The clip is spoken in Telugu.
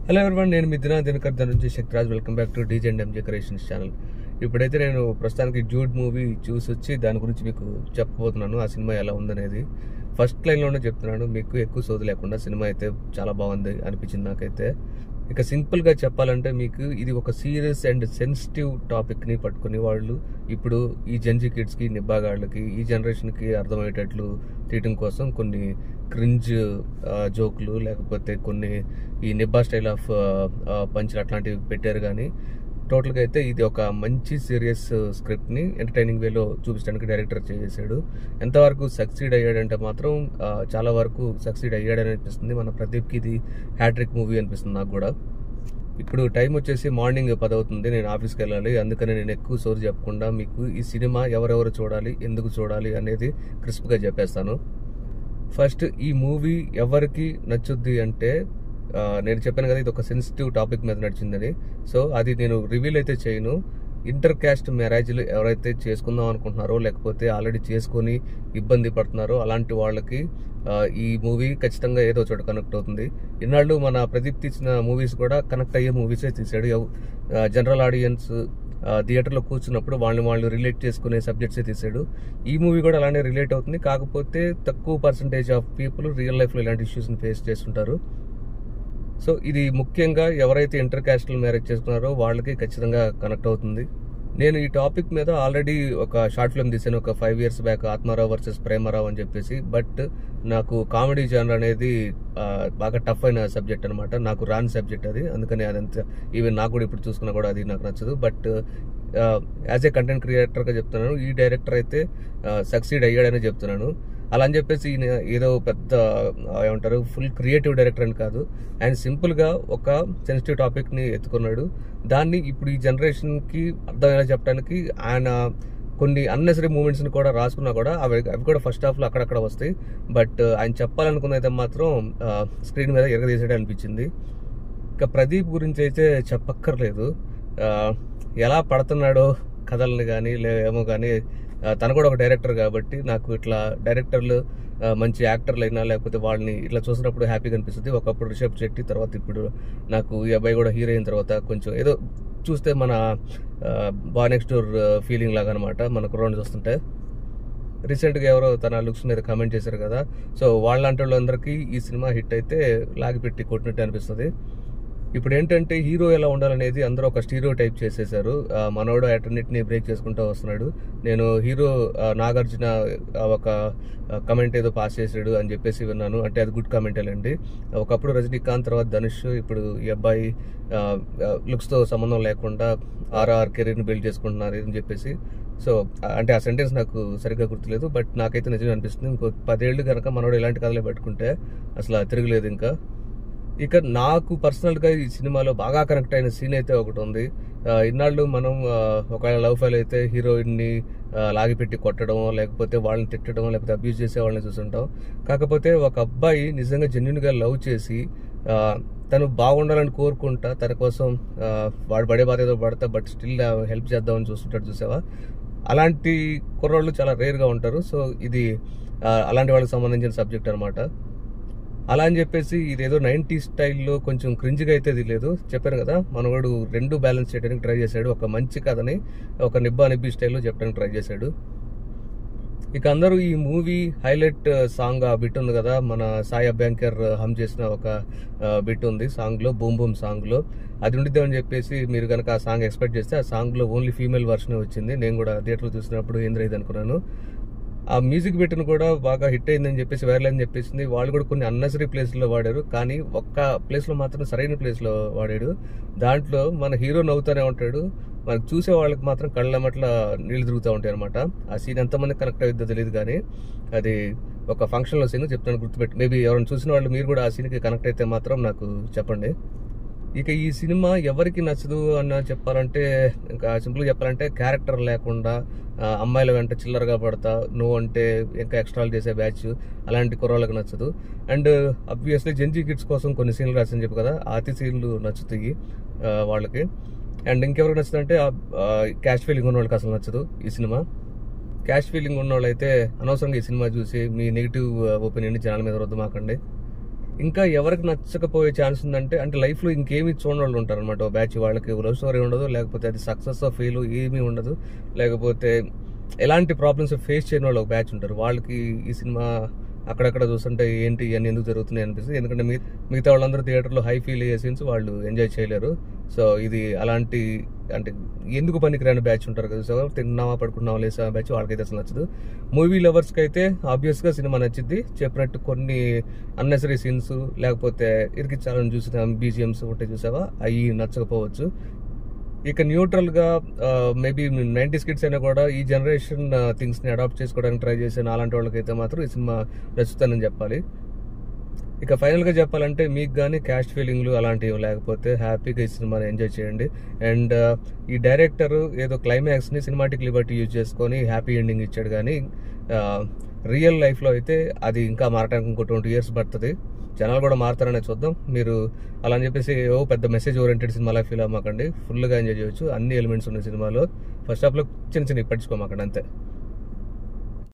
హలో ఎవరివన్, నేను మీ దినకర్ నుంచి Shaktiraj. Welcome back to DJ and MJ creations channel. ఇప్పుడైతే నేను ప్రస్తుతానికి జూడ్ మూవీ చూసి వచ్చి దాని గురించి మీకు చెప్పబోతున్నాను. ఆ సినిమా ఎలా ఉందనేది ఫస్ట్ లైన్లోనే చెప్తున్నాను. మీకు ఎక్కువ సోది లేకుండా సినిమా అయితే చాలా బాగుంది అనిపించింది నాకైతే. ఇక సింపుల్గా చెప్పాలంటే మీకు ఇది ఒక సీరియస్ అండ్ సెన్సిటివ్ టాపిక్ని పట్టుకుని వాళ్ళు ఇప్పుడు ఈ జెన్జీ కిడ్స్కి, నిబ్బాగాళ్ళకి, ఈ జనరేషన్కి అర్థమయ్యేటట్లు తీయటం కోసం కొన్ని క్రింజ్ జోకులు, లేకపోతే కొన్ని ఈ నిబ్బా స్టైల్ ఆఫ్ పంచులు అట్లాంటివి పెట్టారు. కానీ టోటల్గా అయితే ఇది ఒక మంచి సీరియస్ స్క్రిప్ట్ని ఎంటర్టైనింగ్ వేలో చూపించడానికి డైరెక్టర్ చేశాడు. ఎంతవరకు సక్సీడ్ అయ్యాడంటే మాత్రం చాలా వరకు సక్సీడ్ అయ్యాడని అనిపిస్తుంది. మన ప్రదీప్కి ఇది హ్యాట్రిక్ మూవీ అనిపిస్తుంది నాకు కూడా. ఇప్పుడు టైం వచ్చేసి మార్నింగ్ 10 అవుతుంది. నేను ఆఫీస్కి వెళ్ళాలి. అందుకని నేను ఎక్కువ సోరు చెప్పకుండా మీకు ఈ సినిమా ఎవరెవరు చూడాలి, ఎందుకు చూడాలి అనేది క్రిస్ప్గా చెప్పేస్తాను. ఫస్ట్, ఈ మూవీ ఎవరికి నచ్చుద్ది అంటే నేను చెప్పాను కదా ఇది ఒక సెన్సిటివ్ టాపిక్ మీద నడిచిందని. సో అది నేను రివీల్ అయితే చేయను. ఇంటర్ క్యాస్ట్ మ్యారేజ్లు ఎవరైతే చేసుకుందాం అనుకుంటున్నారో, లేకపోతే ఆల్రెడీ చేసుకొని ఇబ్బంది పడుతున్నారో అలాంటి వాళ్ళకి ఈ మూవీ ఖచ్చితంగా ఏదో చోట కనెక్ట్ అవుతుంది. ఇన్నాళ్ళు మన ప్రదీప్ తీసిన మూవీస్ కూడా కనెక్ట్ అయ్యే మూవీసే తీశాడు. జనరల్ ఆడియన్స్ థియేటర్లో కూర్చున్నప్పుడు వాళ్ళు రిలేట్ చేసుకునే సబ్జెక్ట్సే తీశాడు. ఈ మూవీ కూడా అలానే రిలేట్ అవుతుంది. కాకపోతే తక్కువ పర్సంటేజ్ ఆఫ్ పీపుల్ రియల్ లైఫ్లో ఇలాంటి ఇష్యూస్ని ఫేస్ చేస్తుంటారు. సో ఇది ముఖ్యంగా ఎవరైతే ఇంటర్ క్యాస్టల్ మ్యారేజ్ చేసుకున్నారో వాళ్ళకి ఖచ్చితంగా కనెక్ట్ అవుతుంది. నేను ఈ టాపిక్ మీద ఆల్రెడీ ఒక షార్ట్ ఫిల్మ్ తీసాను ఒక 5 years బ్యాక్, ఆత్మారావు వర్సెస్ ప్రేమారావు అని చెప్పేసి. బట్ నాకు కామెడీ జానర్ అనేది బాగా టఫ్ అయిన సబ్జెక్ట్ అనమాట. నాకు రాని సబ్జెక్ట్ అది. అందుకని అదంతా ఈవెన్ నాకు కూడా ఇప్పుడు చూసుకున్నా కూడా అది నాకు నచ్చదు. బట్ యాజ్ ఏ కంటెంట్ క్రియేటర్గా చెప్తున్నాను, ఈ డైరెక్టర్ అయితే సక్సీడ్ అయ్యాడని చెప్తున్నాను. అలా అని చెప్పేసి ఏదో పెద్ద ఏమంటారు ఫుల్ క్రియేటివ్ డైరెక్టర్ అని కాదు. ఆయన సింపుల్గా ఒక సెన్సిటివ్ టాపిక్ని ఎత్తుకున్నాడు. దాన్ని ఇప్పుడు ఈ జనరేషన్కి అర్థమయ్యేలా చెప్పడానికి ఆయన కొన్ని అన్నెసరీ మూమెంట్స్ని కూడా రాసుకున్నా కూడా అవి కూడా ఫస్ట్ హాఫ్లో అక్కడక్కడ వస్తాయి. బట్ ఆయన చెప్పాలనుకున్నైతే మాత్రం స్క్రీన్ మీద ఎరగదీసాడే అనిపించింది. ఇక ప్రదీప్ గురించి అయితే చెప్పక్కర్లేదు. ఎలా పడుతున్నాడో కథల్ని కానీ ఏమో కానీ, తను కూడా ఒక డైరెక్టర్ కాబట్టి నాకు ఇట్లా డైరెక్టర్లు మంచి యాక్టర్లు అయినా లేకపోతే వాళ్ళని ఇట్లా చూసినప్పుడు హ్యాపీగా అనిపిస్తుంది. ఒకప్పుడు రిషబ్ శెట్టి, తర్వాత ఇప్పుడు నాకు ఈ అబ్బాయి కూడా హీరో అయిన తర్వాత కొంచెం ఏదో చూస్తే మన బాయ్ నెక్స్ట్ డోర్ ఫీలింగ్ లాగా అనమాట మన కుర్రోడ్ని చూస్తుంటే. రీసెంట్గా ఎవరో తన లుక్స్ మీద కామెంట్ చేశారు కదా, సో వాళ్ళంటి వాళ్ళందరికీ ఈ సినిమా హిట్ అయితే లాగిపెట్టి కొట్టినట్టు అనిపిస్తుంది. ఇప్పుడు ఏంటంటే హీరో ఎలా ఉండాలనేది అందరూ ఒక స్టీరియో టైప్ చేసేసారు. మనోడు అటన్నిటిని బ్రేక్ చేసుకుంటూ వస్తున్నాడు. నేను హీరో నాగార్జున ఒక కమెంట్ ఏదో పాస్ చేసాడు అని చెప్పేసి విన్నాను. అంటే అది గుడ్ కామెంటేలండి. ఒకప్పుడు రజనీకాంత్, తర్వాత ధనుష్, ఇప్పుడు ఈ అబ్బాయి లుక్స్తో సంబంధం లేకుండా ఆర్ఆర్ కెరీర్ని బిల్డ్ చేసుకుంటున్నారు అని చెప్పేసి. సో అంటే ఆ సెంటెన్స్ నాకు సరిగ్గా గుర్తులేదు. బట్ నాకైతే నిజంగా అనిపిస్తుంది ఇంకో 10 ఏళ్ళు కనుక మనోడు ఇలాంటి కథలే పెట్టుకుంటే అసలు తిరగలేదు ఇంకా. ఇక నాకు పర్సనల్గా ఈ సినిమాలో బాగా కనెక్ట్ అయిన సీన్ అయితే ఒకటి ఉంది. ఇన్నాళ్ళు మనం ఒకవేళ లవ్ ఫెయిల్ అయితే హీరోయిన్ని లాగిపెట్టి కొట్టడం, లేకపోతే వాళ్ళని తిట్టడం, లేకపోతే అబ్యూజ్ చేసే వాళ్ళని చూస్తుంటాం. కాకపోతే ఒక అబ్బాయి నిజంగా జెన్యున్గా లవ్ చేసి తను బాగుండాలని కోరుకుంటా, తన కోసం వాడు పడే బాధ ఏదో పడతా బట్ స్టిల్ హెల్ప్ చేద్దామని చూస్తుంటాడు. చూసావా, అలాంటి కుర్రోళ్ళు చాలా రేర్గా ఉంటారు. సో ఇది అలాంటి వాళ్ళకి సంబంధించిన సబ్జెక్ట్ అనమాట. అలా అని చెప్పేసి ఇదేదో 90s స్టైల్లో కొంచెం క్రింజ్గా అయితే ఇది లేదు. చెప్పాను కదా, మనవాడు రెండు బ్యాలెన్స్ చేయడానికి ట్రై చేశాడు. ఒక మంచి కథని ఒక నిబ్బి స్టైల్లో చెప్పడానికి ట్రై చేశాడు. ఇక అందరూ ఈ మూవీ హైలైట్ సాంగ్ ఆ బిట్ ఉంది కదా, మన సాయి అభ్యంకర్ హమ్ చేసిన ఒక బిట్ ఉంది సాంగ్లో, బూమ్ బూమ్ సాంగ్లో. అది ఉండిద్దామని చెప్పేసి మీరు కనుక ఆ సాంగ్ ఎక్స్పెక్ట్ చేస్తే ఆ సాంగ్లో ఓన్లీ ఫీమేల్ వర్షన్ వచ్చింది. నేను కూడా థియేటర్లో చూసినప్పుడు ఏంద్ర ఇది అనుకున్నాను. ఆ మ్యూజిక్ బిట్ను కూడా బాగా హిట్ అయిందని చెప్పేసి, వైరల్ అని చెప్పేసింది. వాళ్ళు కూడా కొన్ని అన్నెసరీ ప్లేస్లో వాడారు, కానీ ఒక్క ప్లేస్లో మాత్రం సరైన ప్లేస్లో వాడాడు. దాంట్లో మన హీరో నవ్వుతూనే ఉంటాడు, మనకు చూసే వాళ్ళకి మాత్రం కళ్ళమట్ల నీళ్లు తిరుగుతూ ఉంటాయి అనమాట. ఆ సీన్ ఎంతమంది కనెక్ట్ అవుతుందో తెలియదు, కానీ అది ఒక ఫంక్షన్లో సీన్ చెప్తాను గుర్తుపెట్టి. మేబీ ఎవరైనా చూసిన వాళ్ళు మీరు కూడా ఆ సీన్కి కనెక్ట్ అయితే మాత్రం నాకు చెప్పండి. ఇక ఈ సినిమా ఎవరికి నచ్చదు అన్న చెప్పాలంటే, ఇంకా సింపుల్గా చెప్పాలంటే క్యారెక్టర్ లేకుండా అమ్మాయిల వెంట చిల్లరగా పడతా, నువ్వు అంటే ఇంకా ఎక్స్ట్రాలు చేసే బ్యాచ్ అలాంటి కుర్రాళ్ళకి నచ్చదు. అండ్ అబ్వియస్లీ జెన్జీ కిడ్స్ కోసం కొన్ని సీన్లు రాసని చెప్పు కదా, అతి సీన్లు నచ్చుతాయి వాళ్ళకి. అండ్ ఇంకెవరికి నచ్చుతుందంటే క్యాష్ ఫీలింగ్ ఉన్న వాళ్ళకి అసలు నచ్చదు ఈ సినిమా. క్యాష్ ఫీలింగ్ ఉన్న వాళ్ళు అయితే అనవసరంగా ఈ సినిమా చూసి మీ నెగిటివ్ ఒపీనియన్ జనాల మీద రుద్దమాకండి. ఇంకా ఎవరికి నచ్చకపోయే ఛాన్స్ ఉందంటే, అంటే లైఫ్లో ఇంకేమి చూడని వాళ్ళు ఉంటారు అనమాట. బ్యాచ్ వాళ్ళకి లవ్ స్టోరీ ఉండదు, లేకపోతే అది సక్సెస్ ఫెయిల్ ఏమీ ఉండదు, లేకపోతే ఎలాంటి ప్రాబ్లమ్స్ ఫేస్ చేయని వాళ్ళు ఒక బ్యాచ్ ఉంటారు. వాళ్ళకి ఈ సినిమా అక్కడక్కడ చూస్తుంటే ఏంటి ఇవన్నీ ఎందుకు జరుగుతున్నాయి అనిపిస్తుంది. ఎందుకంటే మిగతా వాళ్ళందరూ థియేటర్లో హై ఫీల్ అయ్యే సీన్స్ వాళ్ళు ఎంజాయ్ చేయలేరు. సో ఇది అలాంటి అంటే ఎందుకు పనికిరాని బ్యాచ్ ఉంటారు కదా. సో తిన్నావా పడుకున్నావా లేసా బ్యాచ్ వాళ్ళకైతే అసలు నచ్చదు. మూవీ లవర్స్కి అయితే ఆబ్వియస్గా సినిమా నచ్చింది. చెప్పినట్టు కొన్ని అన్నెసరీ సీన్స్ లేకపోతే ఇరికిచ్చాలని చూసిన బీజిఎమ్స్ ఒకటి చూసావా అవి నచ్చకపోవచ్చు. ఇక న్యూట్రల్గా మేబీ 90s కిడ్స్ అయినా కూడా ఈ జనరేషన్ థింగ్స్ని అడాప్ట్ చేసుకోవడానికి ట్రై చేసిన అలాంటి వాళ్ళకైతే మాత్రం ఈ సినిమా నచ్చుతానని చెప్పాలి. ఇక ఫైనల్గా చెప్పాలంటే మీకు కానీ క్యాస్ట్ ఫీలింగ్లు అలాంటివి లేకపోతే హ్యాపీగా ఈ సినిమాని ఎంజాయ్ చేయండి. అండ్ ఈ డైరెక్టర్ ఏదో క్లైమాక్స్ని సినిమాటిక్ లిబర్టీ యూజ్ చేసుకొని హ్యాపీ ఎండింగ్ ఇచ్చాడు, కానీ రియల్ లైఫ్లో అయితే అది ఇంకా మారడానికి ఇంకో 20 years పడుతుంది. జనాలు కూడా మారుతారనే చూద్దాం. మీరు అలా అని చెప్పేసి పెద్ద మెసేజ్ ఓరియంటెడ్ సినిమాలా ఫీల్ అవ్వమాకండి. ఫుల్గా ఎంజాయ్ చేయొచ్చు. అన్ని ఎలిమెంట్స్ ఉన్నాయి సినిమాలో. ఫస్ట్ హాఫ్లో చిన్న పట్టించుకోమాకండి అంతే.